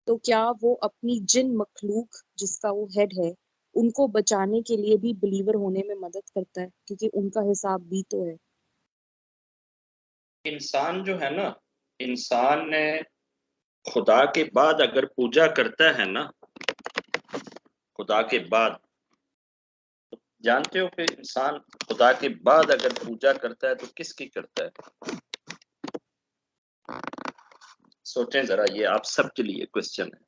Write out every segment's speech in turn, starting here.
तो क्या वो अपनी जिन मखलूक जिसका वो हेड है उनको बचाने के लिए भी बिलीवर होने में मदद करता है, क्योंकि उनका हिसाब भी तो है। इंसान जो है ना, इंसान ने खुदा के बाद अगर पूजा करता है ना, खुदा के बाद, जानते हो कि इंसान खुदा के बाद अगर पूजा करता है तो किसकी करता है? सोचें जरा, ये आप सबके लिए क्वेश्चन है।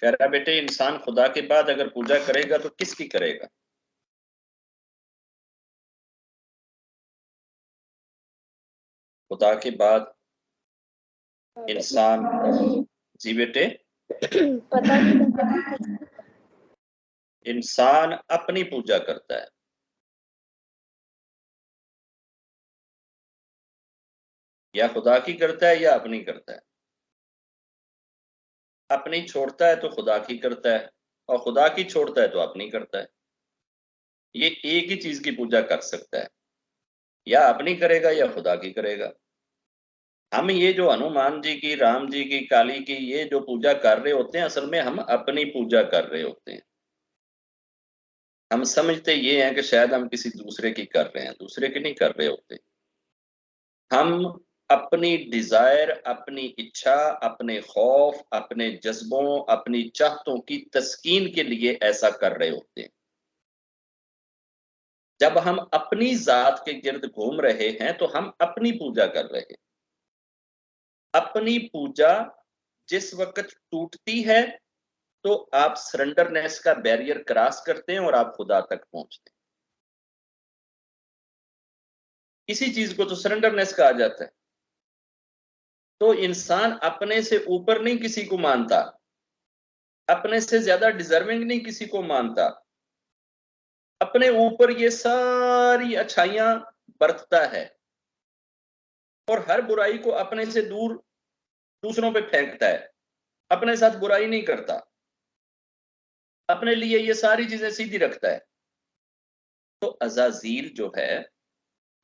कह रहा बेटे, इंसान खुदा के बाद अगर पूजा करेगा तो किसकी करेगा? खुदा के बाद इंसान, जी बेटे, पता नहीं। इंसान अपनी पूजा करता है। या खुदा की करता है या अपनी करता है। अपनी छोड़ता है तो खुदा की करता है, और खुदा की छोड़ता है तो अपनी करता है। ये एक ही चीज की पूजा कर सकता है, या अपनी करेगा या खुदा की करेगा। हम ये जो हनुमान जी की, राम जी की, काली की ये जो पूजा कर रहे होते हैं, असल में हम अपनी पूजा कर रहे होते हैं। हम समझते ये हैं कि शायद हम किसी दूसरे की कर रहे हैं, दूसरे की नहीं कर रहे होते। हम अपनी डिजायर, अपनी इच्छा, अपने खौफ, अपने जज्बों, अपनी चाहतों की तस्कीन के लिए ऐसा कर रहे होते हैं। जब हम अपनी जात के गिर्द घूम रहे हैं तो हम अपनी पूजा कर रहे हैं। अपनी पूजा जिस वक्त टूटती है तो आप सरेंडरनेस का बैरियर क्रॉस करते हैं और आप खुदा तक पहुंचते हैं। इसी चीज को तो सरेंडरनेस कहा जाता है। तो इंसान अपने से ऊपर नहीं किसी को मानता, अपने से ज्यादा डिजर्विंग नहीं किसी को मानता, अपने ऊपर ये सारी अच्छाइयां बरतता है और हर बुराई को अपने से दूर दूसरों पे फेंकता है, अपने साथ बुराई नहीं करता, अपने लिए ये सारी चीजें सीधी रखता है। तो अजाजील जो है,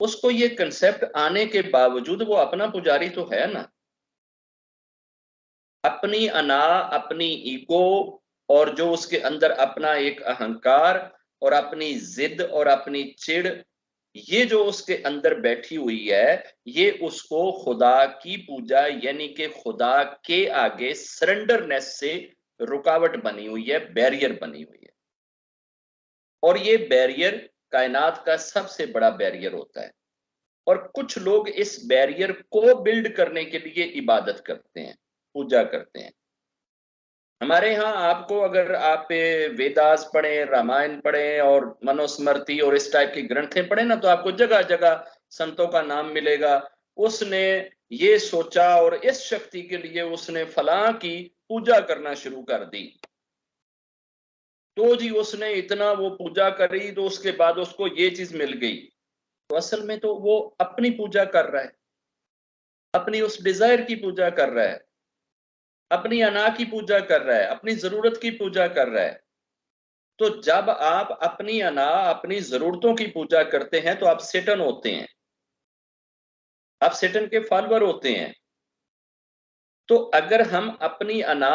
उसको ये कंसेप्ट आने के बावजूद वो अपना पुजारी तो है ना। अपनी अना, अपनी ईगो, और जो उसके अंदर अपना एक अहंकार और अपनी जिद और अपनी चिड़, ये जो उसके अंदर बैठी हुई है, ये उसको खुदा की पूजा यानी कि खुदा के आगे सरेंडरनेस से रुकावट बनी हुई है, बैरियर बनी हुई है। और ये बैरियर कायनात का सबसे बड़ा बैरियर होता है। और कुछ लोग इस बैरियर को बिल्ड करने के लिए इबादत करते हैं, पूजा करते हैं। हमारे यहाँ आपको, अगर आप वेदास पढ़ें, रामायण पढ़ें और मनुस्मृति और इस टाइप की ग्रंथें पढ़ें ना, तो आपको जगह जगह संतों का नाम मिलेगा। उसने ये सोचा और इस शक्ति के लिए उसने फलां की पूजा करना शुरू कर दी, तो जी उसने इतना वो पूजा करी तो उसके बाद उसको ये चीज मिल गई। तो असल में तो वो अपनी पूजा कर रहा है, अपनी उस डिजायर की पूजा कर रहा है, अपनी अना की पूजा कर रहा है, अपनी जरूरत की पूजा कर रहा है। तो जब आप अपनी अना, अपनी जरूरतों की पूजा करते हैं तो आप सेटन होते हैं, आप सेटन के फॉलोअर होते हैं। तो अगर हम अपनी अना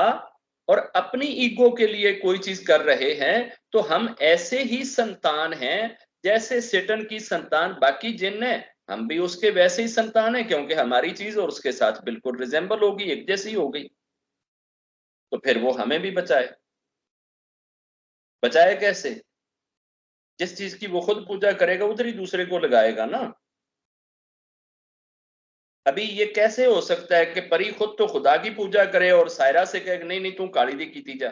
और अपनी ईगो के लिए कोई चीज कर रहे हैं तो हम ऐसे ही संतान हैं जैसे सेटन की संतान बाकी जिन है। हम भी उसके वैसे ही संतान है, क्योंकि हमारी चीज और उसके साथ बिल्कुल रिजेंबल होगी, एक जैसी हो गई। तो फिर वो हमें भी बचाए। बचाए कैसे? जिस चीज की वो खुद पूजा करेगा उधर ही दूसरे को लगाएगा ना। अभी ये कैसे हो सकता है कि परी खुद तो खुदा की पूजा करे और सायरा से कहे नहीं नहीं तू काली दी की जा।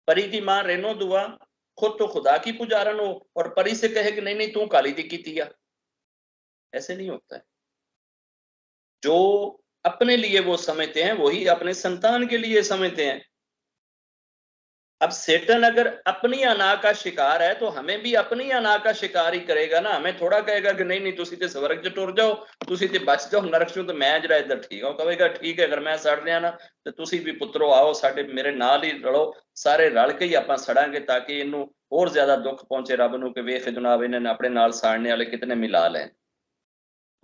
परी की मां रेनो दुआ खुद तो खुदा की पुजारन हो और परी से कहे कि नहीं नहीं तू काली दी की जा। ऐसे नहीं होता है। जो अपने लिए वो समझते हैं वही अपने संतान के लिए समझते हैं। अब सेटन अगर अपनी अना का शिकार है तो हमें भी अपनी अना का शिकार ही करेगा ना। हमें थोड़ा कहेगा कि नहीं नहीं तुसी ते स्वर्ग च टुर जाओ, तुसी ते बच जाओ नरक चों, तो मैं जरा इधर ठीक हूं। कहेगा ठीक है, अगर मैं सड़ रहा ना तो तुसी भी पुत्रो आओ साडे मेरे नाल ही रलो, सारे रल के ही आपां सड़ांगे ताकि इनू होर ज्यादा दुख पहुंचे रब नू कि वेख जनाब इन्हें अपने नाल साड़ने वाले कितने मिला लें।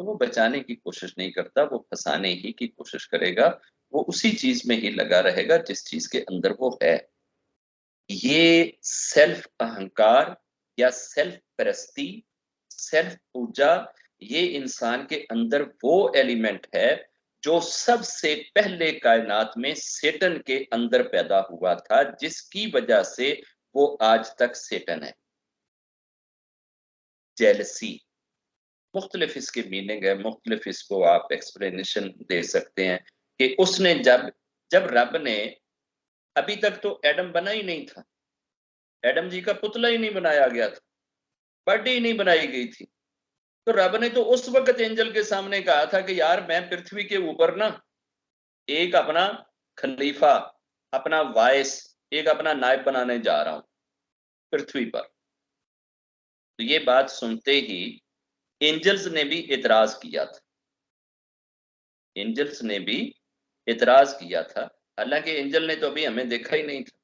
तो वो बचाने की कोशिश नहीं करता, वो फंसाने ही की कोशिश करेगा, वो उसी चीज में ही लगा रहेगा जिस चीज के अंदर वो है। ये सेल्फ अहंकार या सेल्फ परस्ती, सेल्फ पूजा, ये इंसान के अंदर वो एलिमेंट है जो सबसे पहले कायनात में सेटन के अंदर पैदा हुआ था, जिसकी वजह से वो आज तक सेटन है। जेलसी, मुख्तलिफ इसके मीनिंग है, मुख्तलिफ इसको आप एक्सप्लेनेशन दे सकते हैं कि उसने जब जब रब ने, अभी तक तो एडम बना ही नहीं था, एडम जी का पुतला ही नहीं बनाया गया था, बर्थडे ही नहीं बनाई गई थी, तो रब ने तो उस वक्त एंजल के सामने कहा था कि यार मैं पृथ्वी के ऊपर ना एक अपना खलीफा, अपना वाइस, एक अपना नायब बनाने जा रहा हूं पृथ्वी पर। तो ये बात सुनते ही एंजल्स ने भी इतराज किया था, एंजल्स ने भी इतराज किया था। हालांकि एंजल ने तो अभी हमें देखा ही नहीं था,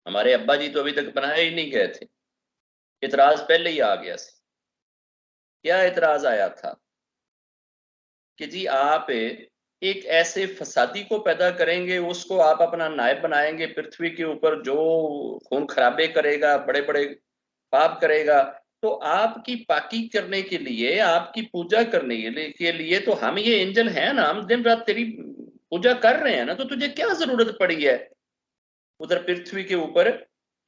हमारे अब्बा जी तो अभी तक बनाए ही नहीं गए थे, इतराज पहले ही आ गया था। क्या इतराज आया था कि जी आप एक ऐसे फसादी को पैदा करेंगे, उसको आप अपना नायब बनाएंगे पृथ्वी के ऊपर, जो खून खराबे करेगा, बड़े बड़े पाप करेगा। तो आपकी पाकी करने के लिए, आपकी पूजा करने के लिए तो हम ये एंजल हैं ना, हम दिन रात तेरी पूजा कर रहे हैं ना, तो तुझे क्या जरूरत पड़ी है उधर पृथ्वी के ऊपर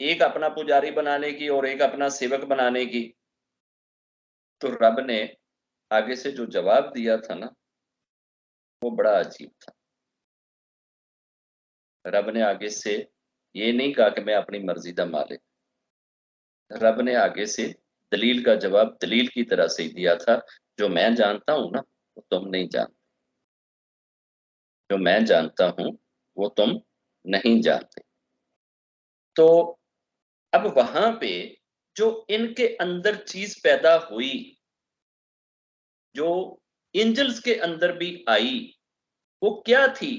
एक अपना पुजारी बनाने की और एक अपना सेवक बनाने की। तो रब ने आगे से जो जवाब दिया था ना, वो बड़ा अजीब था। रब ने आगे से ये नहीं कहा कि मैं अपनी मर्जी का मालिक, रब ने आगे से दलील का जवाब दलील की तरह से ही दिया था। जो मैं जानता हूं ना, वो तुम नहीं जानते, जो मैं जानता हूं वो तुम नहीं जानते। तो अब वहां पे जो इनके अंदर चीज पैदा हुई, जो एंजल्स के अंदर भी आई, वो क्या थी?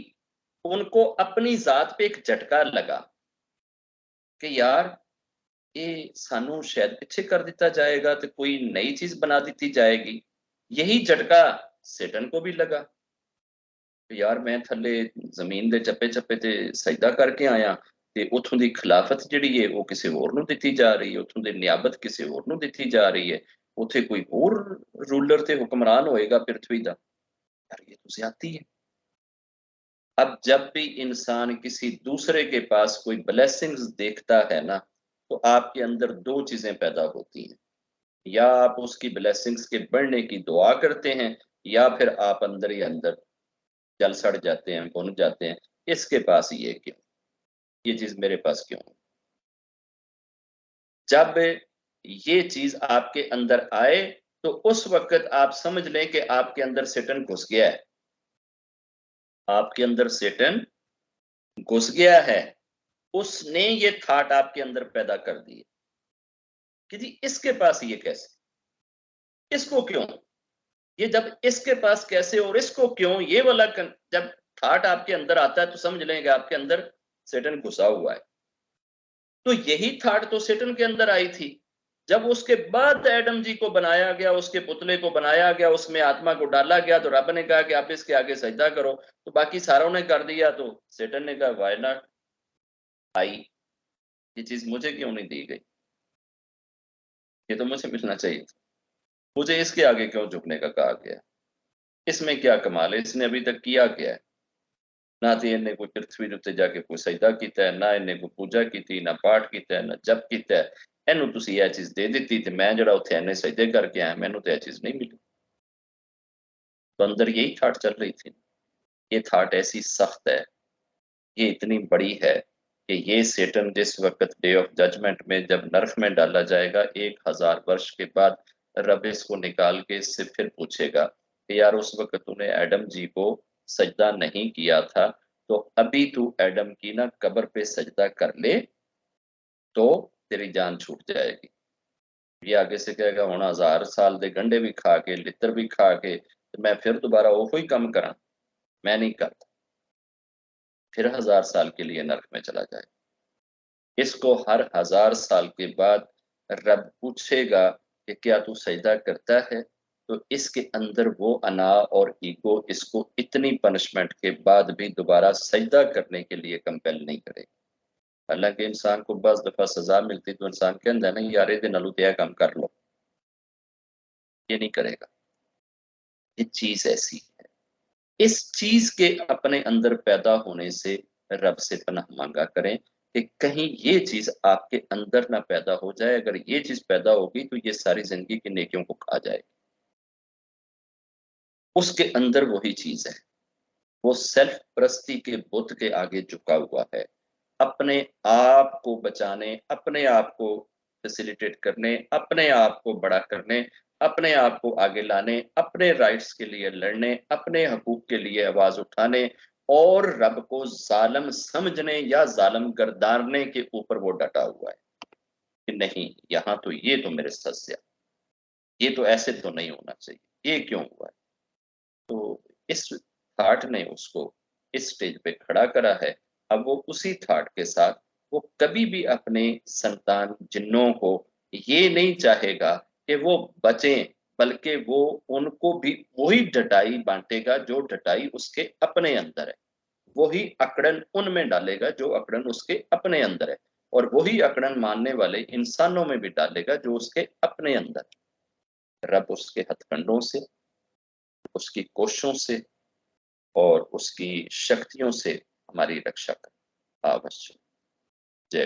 उनको अपनी जात पे एक झटका लगा कि यार ये सानू शायद पीछे कर दिता जाएगा, तो कोई नई चीज बना दी जाएगी। यही झटका सेटन को भी लगा कि यार मैं थले जमीन दे चप्पे चप्पे ते सजदा करके आया, ते उथों दी खिलाफत जिहड़ी है वो किसी होर नूं दित्ती जा रही है, उथों दी नियाबत किसी होर नूं दित्ती जा रही है, उथे कोई होर रूलर ते हुक्मरान होएगा पृथ्वी दा। यार ये तो ज्यादती है। अब जब भी इंसान किसी दूसरे के पास कोई ब्लेसिंग्स देखता है ना, तो आपके अंदर दो चीजें पैदा होती हैं, या आप उसकी ब्लेसिंग्स के बढ़ने की दुआ करते हैं, या फिर आप अंदर ही अंदर जल सड़ जाते हैं, भुन जाते हैं, इसके पास ये क्यों, ये चीज मेरे पास क्यों। जब ये चीज आपके अंदर आए, तो उस वक्त आप समझ लें कि आपके अंदर सेटन घुस गया है, आपके अंदर सेटन घुस गया है। उसने ये थाट आपके अंदर पैदा कर दिए कि जी इसके पास ये कैसे, इसको क्यों, ये जब इसके पास कैसे और इसको क्यों, ये वाला जब थाट आपके अंदर आता है, तो समझ लेंगे आपके अंदर सेटन घुसा हुआ है। तो यही थाट तो सेटन के अंदर आई थी। जब उसके बाद एडम जी को बनाया गया, उसके पुतले को बनाया गया, उसमें आत्मा को डाला गया, तो रब ने कहा कि आप इसके आगे सजदा करो, तो बाकी सारों ने कर दिया, तो सेटन ने कहा वाई नॉट, आई, ये चीज मुझे क्यों नहीं दी गई, ये तो मुझे मिलना चाहिए था, मुझे इसके आगे क्यों झुकने का कहा गया, इसमें क्या कमाल है, इसने अभी तक किया क्या है? ना तो इन्हें कोई पृथ्वी उत्ते जाके कोई सजदा किया है, ना इन्हें कोई पूजा की, ना पाठ किया, ना जप किया। इनू तुसी यह चीज दे दी, ते मैं जरा उत्थे इन्ने सजदे करके आया, मैनू तो यह चीज नहीं मिली। तो अंदर यही थाट चल रही थी। ये थाट ऐसी सख्त है, ये इतनी बड़ी है कि ये सेटन जिस वक्त डे ऑफ जजमेंट में जब नर्क में डाला जाएगा, 1000 वर्ष के बाद रब इसको निकाल के इससे फिर पूछेगा कि यार उस वक्त तूने एडम जी को सजदा नहीं किया था, तो अभी तू एडम की ना कब्र पे सजदा कर ले, तो तेरी जान छूट जाएगी। ये आगे से कहेगा हुण 1000 साल दे गंढे भी खा के, लित्र भी खा के, ते मैं फिर दोबारा ओहो ही काम करा, मैं नहीं करता, फिर 1000 साल के लिए नरक में चला जाए। इसको हर 1000 साल के बाद रब पूछेगा कि क्या तू सजदा करता है, तो इसके अंदर वो अना और ईगो इसको इतनी पनिशमेंट के बाद भी दोबारा सजदा करने के लिए कंपेल नहीं करेगा। हालांकि इंसान को बस दफा सजा मिलती तो इंसान कहता है ना यार ये नालों ते काम कर लो, ये नहीं करेगा। ये चीज ऐसी है। इस चीज के अपने अंदर पैदा होने से रब से पनाह मांगा करें कि कहीं ये चीज आपके अंदर ना पैदा हो जाए। अगर ये चीज पैदा होगी तो ये सारी जिंदगी की नेकियों को खा जाएगी। उसके अंदर वही चीज है, वो सेल्फ प्रस्ती के बुत के आगे झुका हुआ है। अपने आप को बचाने, अपने आप को फैसिलिटेट करने, अपने आप को बड़ा करने, अपने आप को आगे लाने, अपने राइट्स के लिए लड़ने, अपने हकूक के लिए आवाज उठाने और रब को जालिम समझने या जालिम गर्दारने के ऊपर वो डटा हुआ है कि नहीं, यहाँ तो ये तो मेरे साथ से, ये तो ऐसे तो नहीं होना चाहिए, ये क्यों हुआ है। तो इस थाट ने उसको इस स्टेज पे खड़ा करा है। अब वो उसी थाट के साथ वो कभी भी अपने संतान जिन्नों को ये नहीं चाहेगा कि वो बचें, बल्कि वो उनको भी वही डटाई बांटेगा जो डटाई उसके अपने अंदर है। वही अकड़न उनमें डालेगा जो अकड़न उसके अपने अंदर है, और वही अकड़न मानने वाले इंसानों में भी डालेगा जो उसके अपने अंदर है। रब उसके हथकंडों से, उसकी कोशिशों से और उसकी शक्तियों से हमारी रक्षा कर। अवश्य। जय